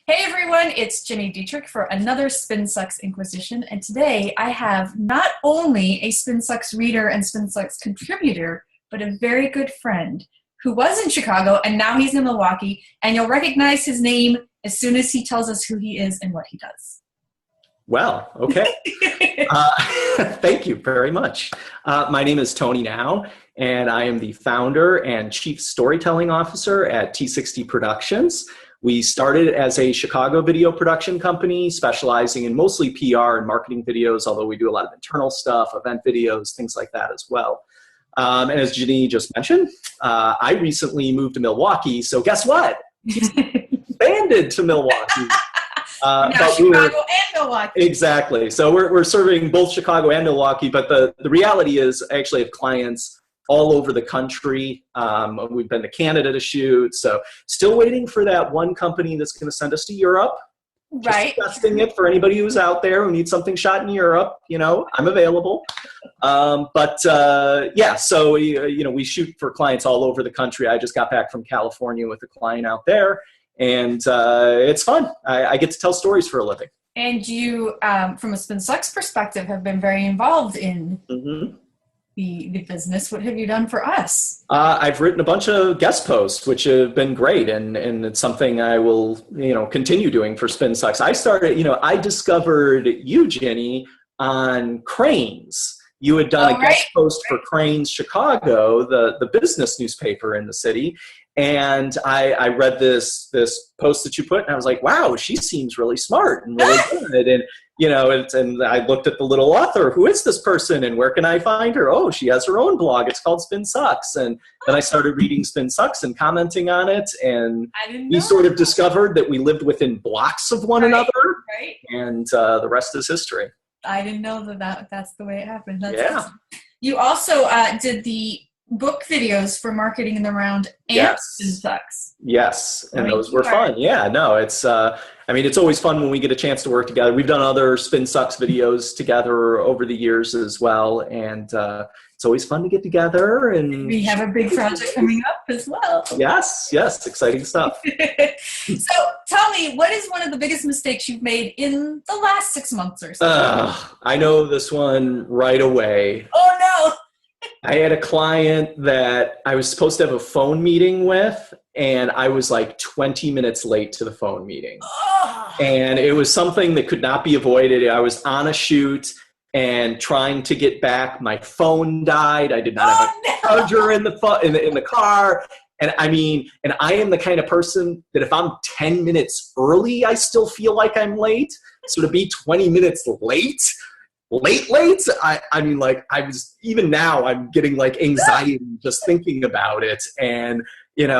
Hey everyone, it's Jenny Dietrich for another Spin Sucks Inquisition, and today I have not only a Spin Sucks reader and Spin Sucks contributor, but a very good friend who was in Chicago and now he's in Milwaukee, and you'll recognize his name as soon as he tells us who he is and what he does. Well, okay. Thank you very much. My name is Tony Gnau, and I am the founder and chief storytelling officer at T60 Productions. We started as a Chicago video production company specializing in mostly PR and marketing videos, although we do a lot of internal stuff, event videos, things like that as well. And as Jenny just mentioned, I recently moved to Milwaukee, so guess what? Expanded to Milwaukee. Now Chicago and Milwaukee. Exactly. So we're serving both Chicago and Milwaukee, but the reality is I actually have clients all over the country. We've been to Canada to shoot, so still waiting for that one company that's going to send us to Europe. Right. Just testing it for anybody who's out there who needs something shot in Europe. You know, I'm available. Yeah, so we shoot for clients all over the country. I just got back from California with a client out there, and it's fun. I get to tell stories for a living. And you, from a Spin Sucks perspective, have been very involved in the business. What have you done for us? I've written a bunch of guest posts, which have been great, and it's something I will continue doing for Spin Sucks. I discovered you, Jenny, on Cranes. You had done a guest post for Cranes Chicago, the business newspaper in the city. And I read this post that you put, and I was like, wow, she seems really smart and really good. And, and I looked at the little author, who is this person and where can I find her? Oh, she has her own blog. It's called Spin Sucks. And then I started reading Spin Sucks and commenting on it. And we sort of discovered that we lived within blocks of one another. Right. And the rest is history. I didn't know that's the way it happened. That's yeah. Awesome. You also did the book videos for Marketing in the Round and Spin Sucks. Yes, and those were fun. Yeah, no, it's it's always fun when we get a chance to work together. We've done other Spin Sucks videos together over the years as well, and it's always fun to get together. And we have a big project coming up as well. Yes, exciting stuff. So tell me, what is one of the biggest mistakes you've made in the last 6 months or so? I know this one right away. Oh no! I had a client that I was supposed to have a phone meeting with, and I was like 20 minutes late to the phone meeting. And it was something that could not be avoided. I was on a shoot and trying to get back. My phone died. I did not have a charger in the car. And I am the kind of person that if I'm 10 minutes early, I still feel like I'm late. So to be 20 minutes late, I was, even now I'm getting like anxiety just thinking about it. And,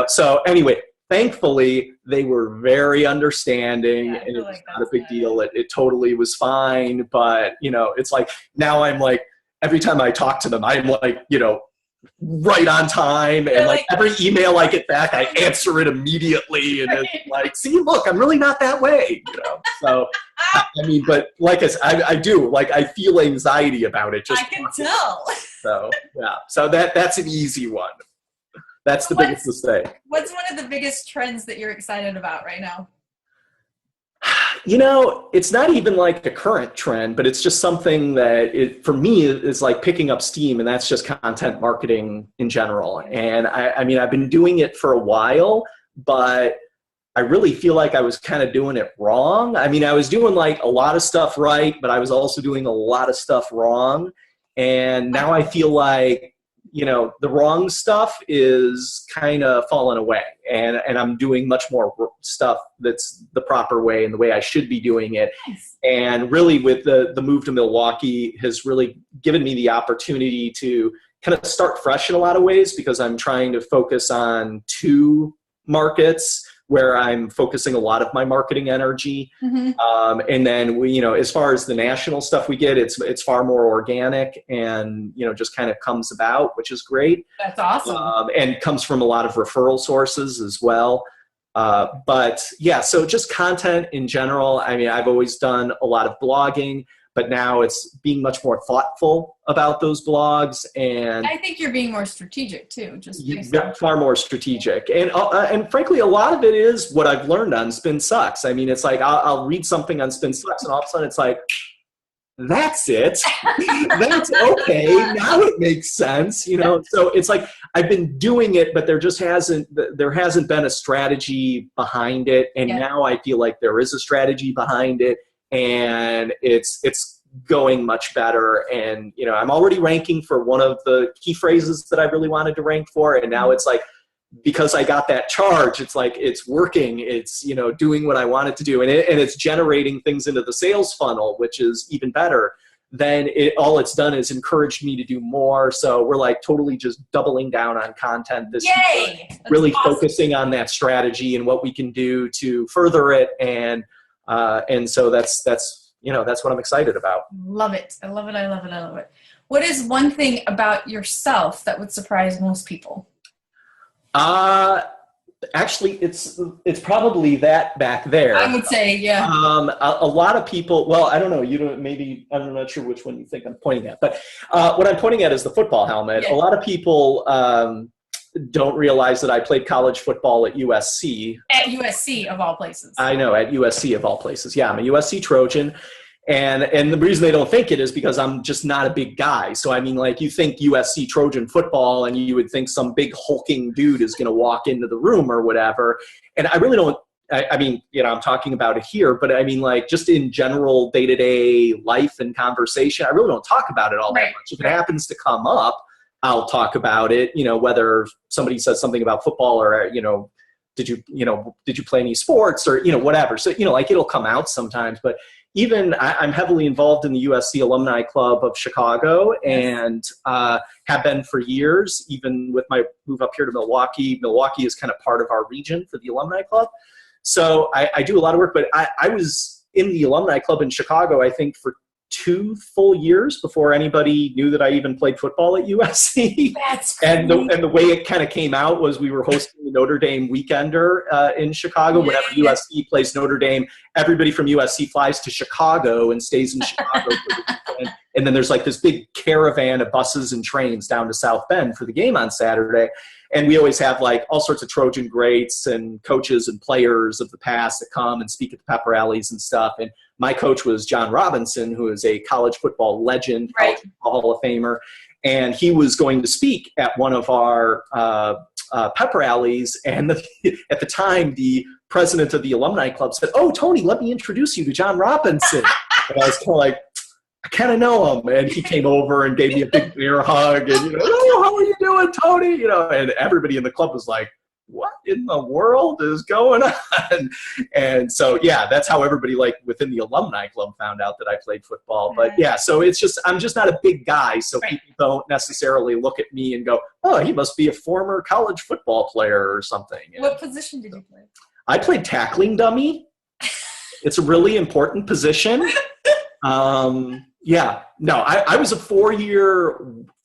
so anyway, thankfully they were very understanding, and it was not a big deal. It totally was fine. But, it's like, now I'm like, every time I talk to them, I'm like, right on time. And like every email I get back, I answer it immediately. And it's like, see, look, I'm really not that way, So, but like I said, I do, like, I feel anxiety about it. I can tell. So, yeah. So that's an easy one. That's the biggest mistake. What's one of the biggest trends that you're excited about right now? It's not even like a current trend, but it's just something that for me is like picking up steam, and that's just content marketing in general. And I've been doing it for a while, but I really feel like I was kind of doing it wrong. I was doing like a lot of stuff right, but I was also doing a lot of stuff wrong. And now I feel like, the wrong stuff is kind of falling away, and I'm doing much more stuff that's the proper way and the way I should be doing it. Nice. And really with the move to Milwaukee has really given me the opportunity to kind of start fresh in a lot of ways, because I'm trying to focus on 2 markets where I'm focusing a lot of my marketing energy. And then as far as the national stuff we get, it's far more organic and, just kind of comes about, which is great. That's awesome. And comes from a lot of referral sources as well. But yeah, so just content in general. I've always done a lot of blogging, but now it's being much more thoughtful about those blogs. And I think you're being more strategic too, far more strategic. And frankly, a lot of it is what I've learned on Spin Sucks. I mean, it's like I'll read something on Spin Sucks, and all of a sudden it's like, that's it. That's okay. Now it makes sense, you know? So it's like, I've been doing it, but there hasn't been a strategy behind it. And now I feel like there is a strategy behind it, and it's going much better. And, you know, I'm already ranking for one of the key phrases that I really wanted to rank for. And now it's like, because I got that charge, it's like, it's working. It's, you know, doing what I want it to do. And it's generating things into the sales funnel, which is even better. Then all it's done is encouraged me to do more. So we're like totally just doubling down on content this year, really focusing on that strategy and what we can do to further it. And so that's you know, that's what I'm excited about. Love it. I love it. I love it. I love it. What is one thing about yourself that would surprise most people? Actually, it's probably that back there. I would say, yeah. A lot of people, well, I don't know, I'm not sure which one you think I'm pointing at, but what I'm pointing at is the football helmet. Yeah. A lot of people don't realize that I played college football at USC. At USC, of all places. I know, at USC, of all places. Yeah, I'm a USC Trojan. And the reason they don't think it is because I'm just not a big guy. So, I mean, like, you think USC Trojan football and you would think some big hulking dude is going to walk into the room or whatever. And I really don't, I mean, you know, I'm talking about it here, but I mean, like, just in general day-to-day life and conversation, I really don't talk about it all that much. If it happens to come up, I'll talk about it, you know, whether somebody says something about football or, you know, did you play any sports or, you know, whatever. So, you know, like, it'll come out sometimes, but even I'm heavily involved in the USC Alumni Club of Chicago and have been for years, even with my move up here to Milwaukee. Milwaukee is kind of part of our region for the Alumni Club. So I do a lot of work, but I was in the Alumni Club in Chicago, I think, for 2 full years before anybody knew that I even played football at USC. That's and the way it kind of came out was we were hosting the Notre Dame Weekender in Chicago. Whenever USC plays Notre Dame, everybody from USC flies to Chicago and stays in Chicago for the weekend. And then there's like this big caravan of buses and trains down to South Bend for the game on Saturday. And we always have like all sorts of Trojan greats and coaches and players of the past that come and speak at the pep rallies and stuff. And my coach was John Robinson, who is a college football legend, college football Hall of Famer. And he was going to speak at one of our pep rallies. And at the time, the president of the Alumni Club said, "Oh, Tony, let me introduce you to John Robinson." And I was kind of like, I kind of know him. And he came over and gave me a big bear hug and, you know, "Oh, how are you doing, Tony?" You know, and everybody in the club was like, "What in the world is going on?" And so, yeah, that's how everybody like within the Alumni Club found out that I played football. But yeah, so it's just, I'm just not a big guy. So people don't necessarily look at me and go, "Oh, he must be a former college football player or something." What position did you play? I played tackling dummy. It's a really important position. Yeah, no, I was a four-year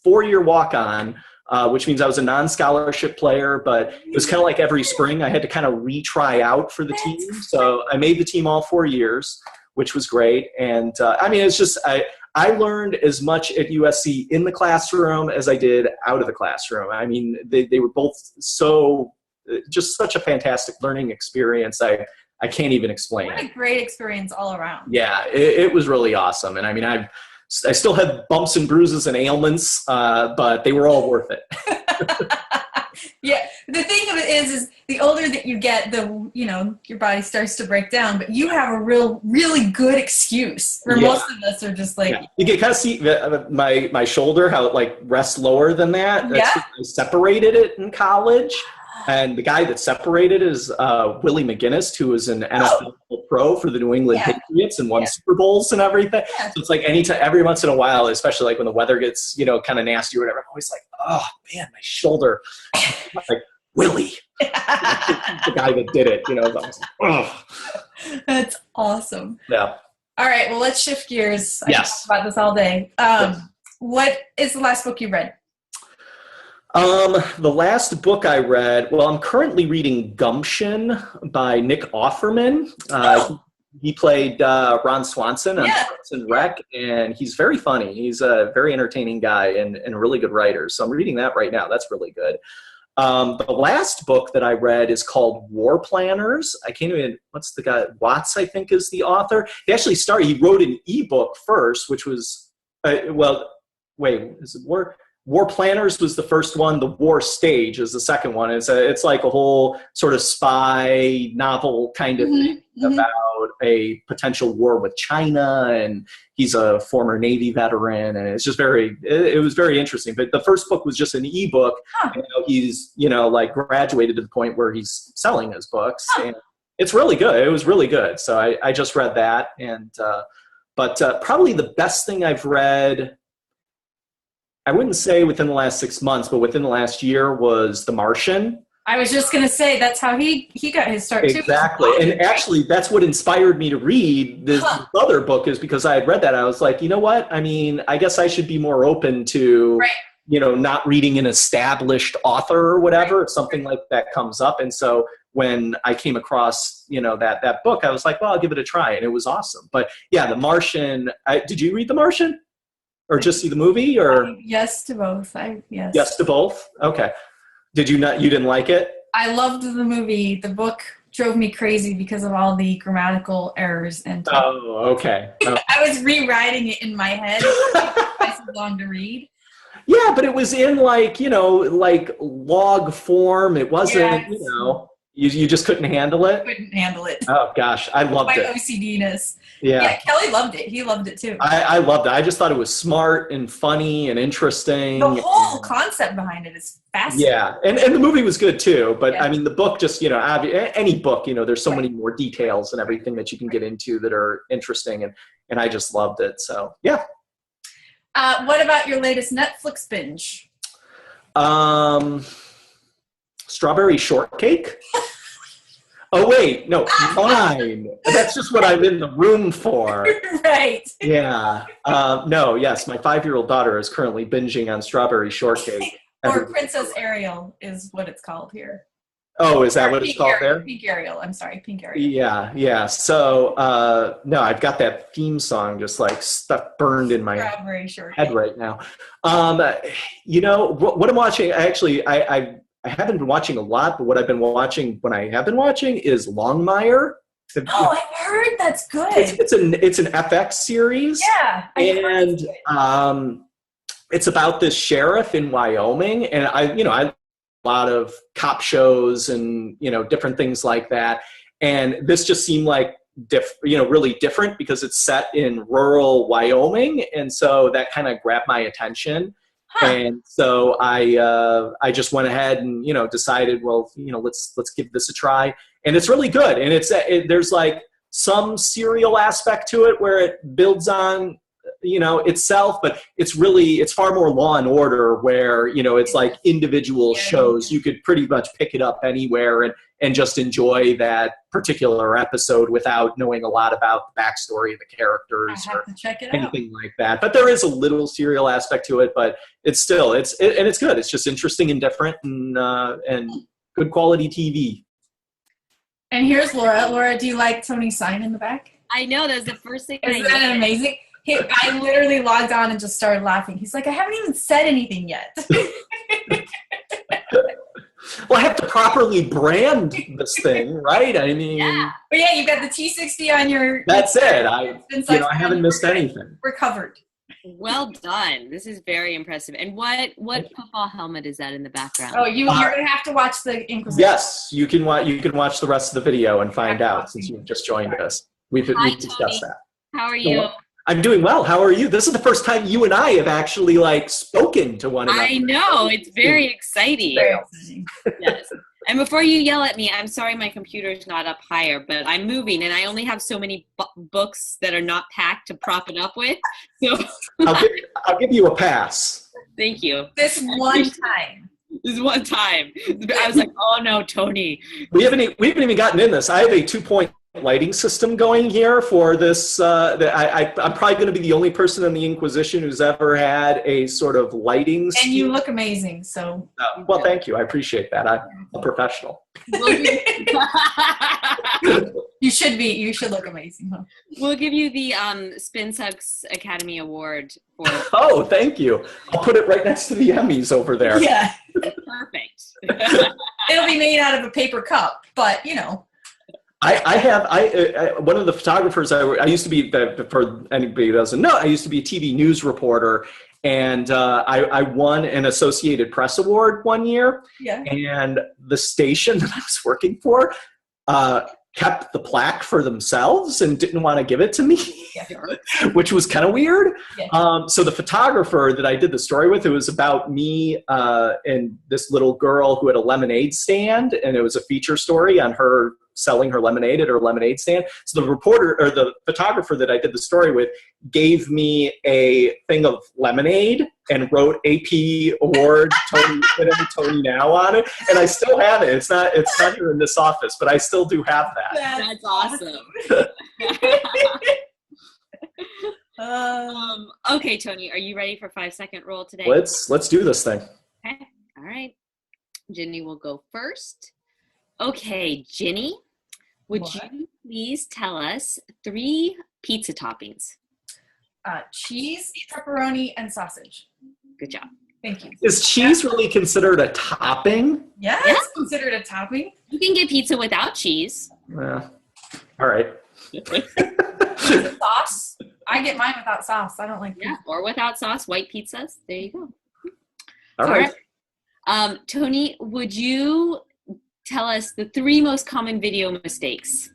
walk-on, which means I was a non-scholarship player, but it was kind of like every spring I had to kind of retry out for the team. So I made the team all 4 years, which was great. And I mean, it's just, I learned as much at USC in the classroom as I did out of the classroom. I mean, they were both just such a fantastic learning experience. I can't even explain. What a great experience all around. Yeah, it was really awesome. And I mean, I still had bumps and bruises and ailments, but they were all worth it. Yeah, the thing of it is the older that you get, your body starts to break down, but you have a really good excuse where most of us are just like. Yeah. You can kind of see my shoulder, how it like rests lower than that. That's I separated it in college. And the guy that separated is Willie McGinnis, who was an NFL pro for the New England Patriots and won Super Bowls and everything. Yeah. So it's like every once in a while, especially like when the weather gets, kind of nasty or whatever, I'm always like, "Oh man, my shoulder." Like, Willie, the guy that did it, I was like, "Oh." That's awesome. Yeah. All right, well, let's shift gears. I can talk about this all day. What is the last book you read? The last book I read, well, I'm currently reading Gumption by Nick Offerman. He played Ron Swanson on Yeah. Parks and Rec, and he's very funny. He's a very entertaining guy and a really good writer. So I'm reading that right now. That's really good. The last book that I read is called War Planners. I can't even, what's the guy, Watts, I think is the author. He wrote an ebook first, which was, is it War Planners was the first one. The War Stage is the second one. It's like a whole sort of spy novel kind of thing about a potential war with China, and he's a former Navy veteran, and it's just it was very interesting. But the first book was just an ebook. And he's, like graduated to the point where he's selling his books. And it's really good. It was really good. So I just read that. And, but probably the best thing I've read, I wouldn't say within the last 6 months, but within the last year, was The Martian. I was just going to say that's how he got his start too. Exactly. And actually, that's what inspired me to read this other book, is because I had read that. I was like, you know what? I mean, I guess I should be more open to, not reading an established author or whatever, if something like that comes up. And so when I came across, that book, I was like, well, I'll give it a try. And it was awesome. But yeah, The Martian, did you read The Martian? Or just see the movie? Or yes to both. Yes. Yes to both? Okay. Did you not? You didn't like it? I loved the movie. The book drove me crazy because of all the grammatical errors and. Oh, okay. Oh. I was rewriting it in my head. It took twice as long to read. Yeah, but it was in like log form. It wasn't. You just couldn't handle it. Couldn't handle it. Oh gosh, I loved it. My OCD-ness. Yeah, Kelly loved it. He loved it too. I loved it. I just thought it was smart and funny and interesting. The whole concept behind it is fascinating. Yeah, and the movie was good too. But I mean, the book just any book, there's so many more details and everything that you can get into that are interesting, and I just loved it. So yeah. What about your latest Netflix binge? Strawberry Shortcake. Oh wait, no, fine. That's just what I'm in the room for. Right. Yeah. No, yes, my 5-year-old daughter is currently binging on Strawberry Shortcake. Or Princess Ariel is what it's called here. Oh, is that what it's called there? Pink Ariel. I'm sorry, Pink Ariel. Yeah. So, no, I've got that theme song just like stuck burned in my head right now. What I'm watching, I haven't been watching a lot, but what I have been watching is Longmire. Oh, I've heard that's good. It's an FX series. Yeah. And it's about this sheriff in Wyoming, and I a lot of cop shows and different things like that. And this just seemed like really different because it's set in rural Wyoming, and so that kind of grabbed my attention. And so I just went ahead and decided, well, let's give this a try, and it's really good. And there's like some serial aspect to it where it builds on itself, but it's far more Law and Order, where it's like individual shows. You could pretty much pick it up anywhere and just enjoy that particular episode without knowing a lot about the backstory of the characters or anything like that. But there is a little serial aspect to it, but it's still it's good. It's just interesting and different, and good quality TV. And here's Laura. Laura, do you like Tony's sign in the back? I know, that's the first thing. Isn't that amazing? I literally logged on and just started laughing. He's like, I haven't even said anything yet. Well, I have to properly brand this thing, right? I mean, but yeah, you've got the T60 on your. That's it. I haven't missed anything. We're covered. Well done. This is very impressive. And what football helmet is that in the background? Oh, you're gonna have to watch the Inquisition. Yes, you can watch the rest of the video and find out, since you've just joined us. We've discussed that. How are you? I'm doing well. How are you? This is the first time you and I have actually spoken to one another. I know. It's very exciting. Yes. And before you yell at me, I'm sorry my computer's not up higher, but I'm moving and I only have so many books that are not packed to prop it up with. So I'll give you a pass. Thank you. This one time. I was like, oh no, Tony. We haven't even gotten in this. I have a 2-point lighting system going here for this. I'm probably going to be the only person in the Inquisition who's ever had a sort of lighting scheme. And you look amazing. So. Well, thank you. I appreciate that. I'm a professional. You should be. You should look amazing. Huh? We'll give you the Spin Sucks Academy Award for. Oh, thank you. I'll put it right next to the Emmys over there. Yeah. Perfect. It'll be made out of a paper cup, but you know. I one of the photographers I used to be, for anybody who doesn't know, I used to be a TV news reporter, and I won an Associated Press award one year. Yeah. And the station that I was working for kept the plaque for themselves and didn't want to give it to me, which was kind of weird. Yeah. So the photographer that I did the story with, it was about me and this little girl who had a lemonade stand, and it was a feature story on her selling her lemonade at her lemonade stand. So the reporter, or the photographer that I did the story with, gave me a thing of lemonade and wrote AP award Tony Gnau on it, and I still have it. It's not here in this office, but I still do have that. That's awesome. Okay, Tony, are you ready for 5-second rule today? Let's do this thing. Okay. All right. Ginny will go first. Okay, Ginny, would you please tell us 3 pizza toppings? Cheese, pepperoni, and sausage. Good job. Thank you. Is cheese really considered a topping? Yeah, it's considered a topping. You can get pizza without cheese. Yeah. All right. Sauce. I get mine without sauce. I don't like pizza. Yeah, or without sauce, white pizzas. There you go. All right. Tony, would you tell us the 3 most common video mistakes?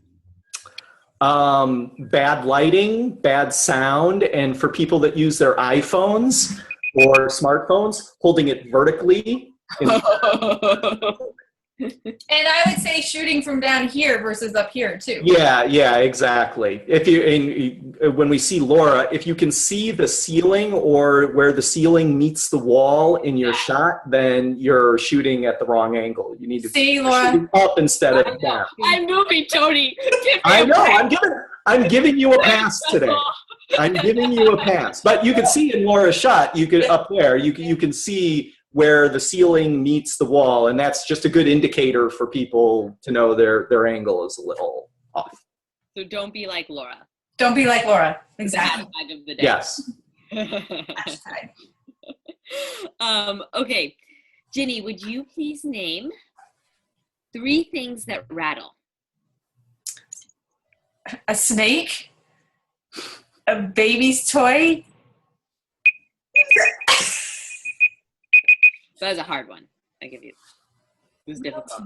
Bad lighting, bad sound, and for people that use their iPhones or smartphones, holding it vertically. And I would say shooting from down here versus up here too. Yeah, exactly. When we see Laura, if you can see the ceiling or where the ceiling meets the wall in your shot, then you're shooting at the wrong angle. You need to see Laura up instead of down. I'm moving, Tony. I know. I'm giving you a pass today. I'm giving you a pass. But you can see in Laura's shot, up there, you can see where the ceiling meets the wall, and that's just a good indicator for people to know their angle is a little off. So don't be like Laura. Don't be like Laura. Exactly. Hashtag of the day. Yes. Okay. Ginny, would you please name 3 things that rattle? A snake, a baby's toy. That was a hard one. I give you. It was difficult.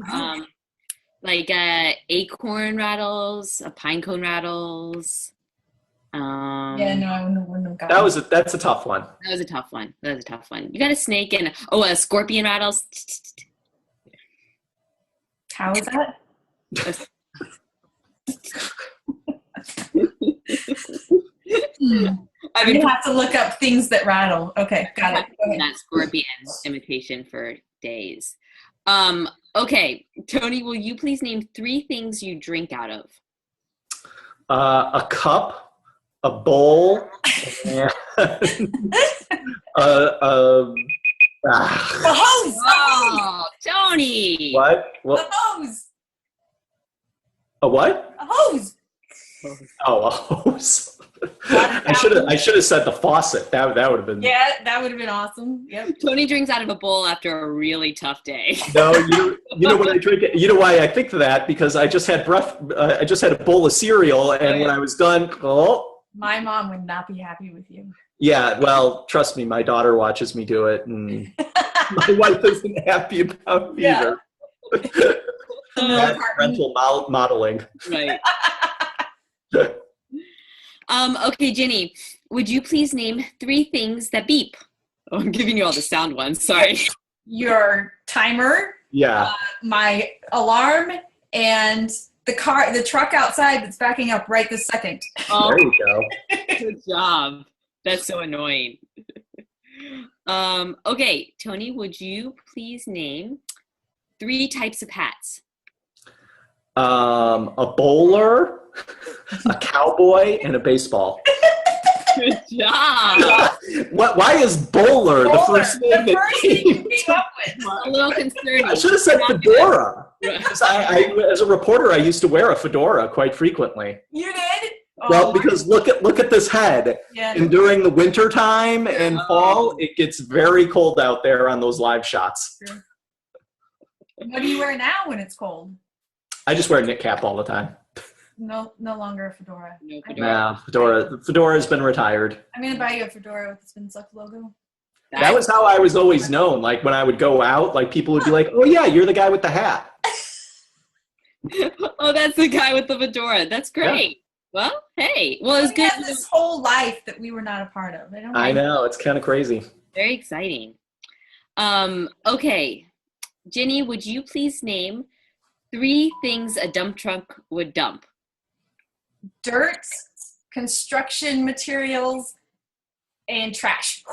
Like acorn rattles, a pine cone rattles. Yeah, no, I wouldn't have gotten That's a tough one. That was a tough one. You got a snake and a scorpion rattles. How is that? I'm going to have to look up things that rattle. Okay, got it. That scorpion imitation for days. Okay, Tony, will you please name 3 things you drink out of? A cup, a bowl, and The hose! Oh, Tony! What? The hose! A what? A hose! Oh, a hose. I should have said the faucet. That would have been. Yeah, that would have been awesome. Yep. Tony drinks out of a bowl after a really tough day. No, you know when I drink it. You know why I think of that? Because I just had I just had a bowl of cereal, and when I was done, my mom would not be happy with you. Yeah, well, trust me, my daughter watches me do it, and my wife isn't happy about it either. Rental modeling. Right. Okay, Ginny, would you please name 3 things that beep? Oh, I'm giving you all the sound ones. Sorry. Your timer. Yeah. My alarm and the truck outside that's backing up right this second. Oh, there you go. Good job. That's so annoying. Okay, Tony, would you please name 3 types of hats? A bowler, a cowboy, and a baseball. Good job. Why is bowler the first thing the that first thing came? you came up with. A little concerning. I should have said fedora. Because as a reporter, I used to wear a fedora quite frequently. You did? Well, because look at this head. Yeah. And during the winter time and fall, it gets very cold out there on those live shots. Sure. What do you wear now when it's cold? I just wear a knit cap all the time. No longer a fedora. No Yeah, fedora has been retired. I'm gonna buy you a fedora with the Spin Sucks logo. That was how I was always known. Like when I would go out, like people would be like, "Oh yeah, you're the guy with the hat." Oh, that's the guy with the fedora. That's great. Yeah. Well, hey. Well, it was good. We have this whole life that we were not a part of. I know. It's kind of crazy. Very exciting. Okay. Ginny, would you please name 3 things a dump truck would dump? Dirt, construction materials, and trash.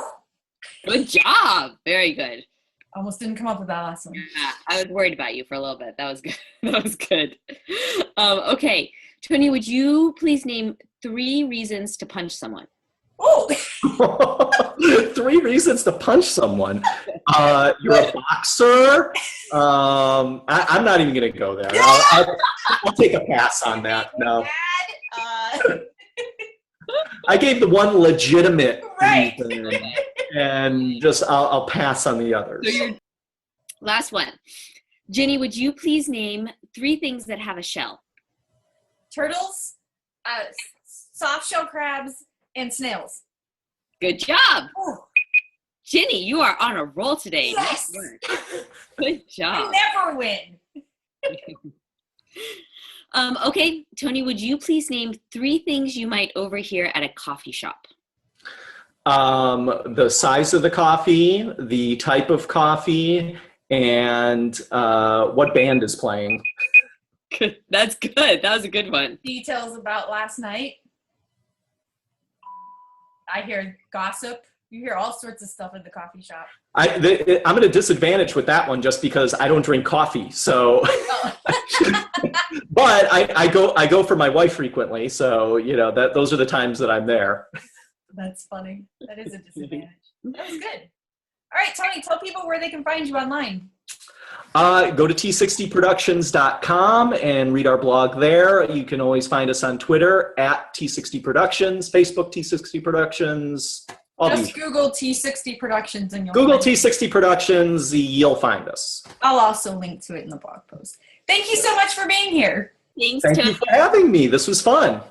Good job. Very good. Almost didn't come up with that last one. Yeah, I was worried about you for a little bit. That was good. That was good. Okay. Tony, would you please name 3 reasons to punch someone? Oh! 3 reasons to punch someone. You're a boxer. I'm not even going to go there. I'll take a pass on that. No. I gave the one legitimate reason, and just I'll pass on the others. So last one. Ginny, would you please name 3 things that have a shell? Turtles, soft shell crabs, and snails. Good job. Ooh. Ginny, you are on a roll today. Yes. Nice work. Good job. I never win. Okay, Tony, would you please name 3 things you might overhear at a coffee shop? The size of the coffee, the type of coffee, and what band is playing. Good. That's good. That was a good one. Details about last night. I hear gossip. You hear all sorts of stuff at the coffee shop. I'm at a disadvantage with that one just because I don't drink coffee. So, but I go for my wife frequently. So those are the times that I'm there. That's funny. That is a disadvantage. That was good. All right, Tony, tell people where they can find you online. Go to T60Productions.com and read our blog there. You can always find us on Twitter at T60 Productions, Facebook T60 Productions. Just Google T60 Productions and you'll Google T60 Productions, you'll find us. I'll also link to it in the blog post. Thank you so much for being here. Thanks, Thank you for having me. This was fun.